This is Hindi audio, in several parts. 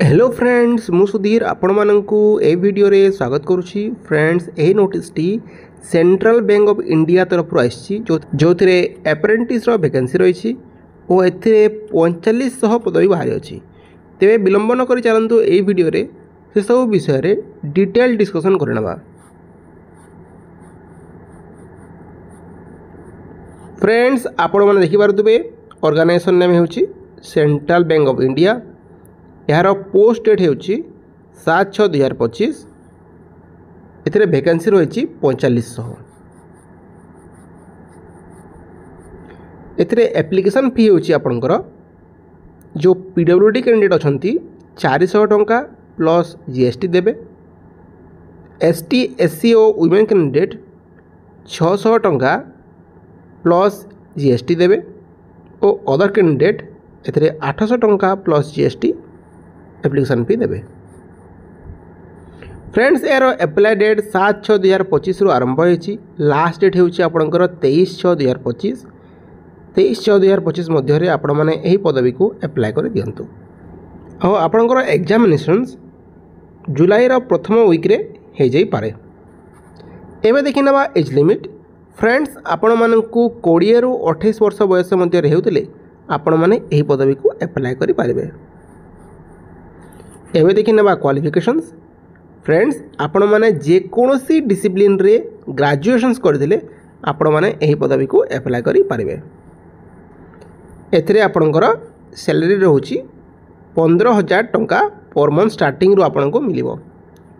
हेलो फ्रेंड्स मु सुधीर आपण मानकु ए वीडियो रे स्वागत करुछि। फ्रेंड्स ए नोटिस टी सेंट्रल बैंक ऑफ इंडिया तरफ आछि जो थे एप्रेंटिस रो वैकेंसी रही और एथिरे 4500 पदवी बाहरी अछि। तेबे विलंब न करि चलंतु ए वीडियो रे से सब विषय रे डिटेल डिस्कशन करनबा। फ्रेंड्स आपण माने देखि पारुतबे ऑर्गेनाइजेशन नेम हेउछि सेंट्रल बैंक ऑफ इंडिया। यार पोस्ट डेट होची 7/6/2025। एथिरे वैकेंसी रही 4500। एथिरे एप्लिकेशन फी होची आपनकर जो पीडब्ल्यूडी कैंडिडेट अछंती 400 टंका प्लस जीएसटी देबे। एसटी एससी और वुमेन कैंडिडेट 600 टंका प्लस जीएसटी देबे और अदर कैंडिडेट एथिरे 800 टंका प्लस जीएसटी एप्लिकेशन फी देबे। फ्रेंड्स यार एप्लाई डेट 7/6/2025 रु आरंभ होइछि। लास्ट डेट होछि आपनकर 23/6/2025। 23/6/2025 मध्य रे आपण माने एही पदवी को अप्लाई कर दियंतु। और आपनकर एग्जामिनेशंस जुलाई रो प्रथम वीक रे हे जाई पारे। एबे देखिनबा एज लिमिट। फ्रेंड्स आपण मानकु 20 रु 28 वर्ष बयस मध्य रे हेउतले आपण माने एही पदवी को अप्लाई करि पारिबे। एवं देखि ना क्वालिफिकेशंस। फ्रेंड्स आपण मैंने जेकोसी डिसिप्लिन रे ग्रेजुएशंस करथिले आपण मैंने यही पदवी को अप्लाई करि पारिबे। एथिरे आपणकर सैलरी रहउची 15,000 टंका पर मंथ स्टार्टिंग रु आपण को मिलिबो।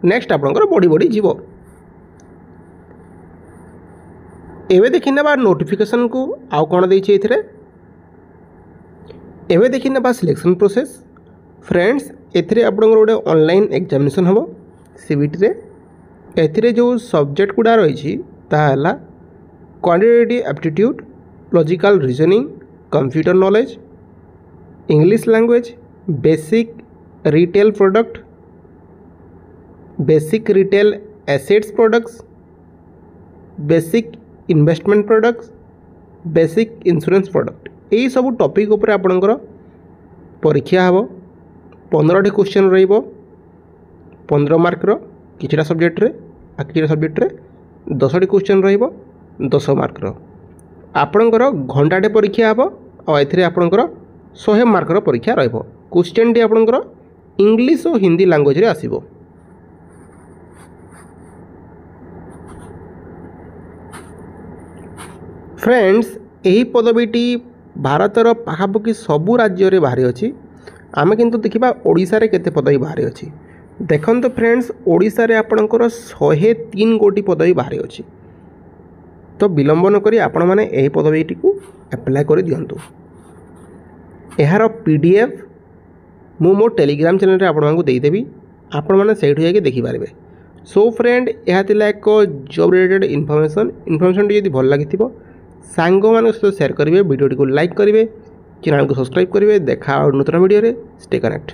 नेक्स्ट आपणकर बॉडी बॉडी जीवो। एवं देखि ना नोटिफिकेशन को आउ कोन देछि एथिरे। एवं देखि ना सिलेक्शन प्रोसेस। फ्रेंड्स एथिरे आपणकर गोटे ऑनलाइन एग्जामिनेशन हम सीबीटी रे। एथिरे जो सब्जेक्ट गुड़ा रही ताला quantitative aptitude, logical reasoning, computer knowledge, English language, basic retail product, basic retail assets products, basic investment products, basic insurance product, यही सब टॉपिक ऊपर आपणकर परीक्षा हम। 15टी क्वेश्चन रहिबो 15 मार्क रो किछटा सब्जेक्ट रे आ किछटा सब्जेक्ट रे 10टी क्वेश्चन रहिबो 10 मार्क रो। आपणकर घंटाटे परीक्षा हबो और एथिरे आपणकर 100 मार्क रो परीक्षा रहिबो। क्वेश्चन टी आपणकर इंग्लिश और हिंदी लैंग्वेज रे आसीबो। फ्रेंड्स एही पदवीटी भारतर पाखापाखि सबु राज्य रे बाहरी अछि। आमे किंतु देखिबा ओडिसा रे केते पदवी बाहरी अछि। देखंतु फ्रेंड्स ओडिसा रे आपणकर 103 गोटी पदवी बाहरी अछि। तो विलंब न करी आपण माने एही पदवीटी को अप्लाई कर दियंतु। एहार पीडीएफ मु मो टेलीग्राम चैनल रे आपण मानकु देई देबी। आपण माने सेठु जाके देखि पारबे। सो फ्रेंड एहा तिला एक जॉब रिलेटेड इन्फॉर्मेशन टी यदि भल लागिथिबो सांग मान सहित शेयर करेंगे, वीडियो को लाइक करेंगे, चैनल को सब्सक्राइब करेंगे। देखा और नूतन वीडियो रे स्टे कनेक्ट।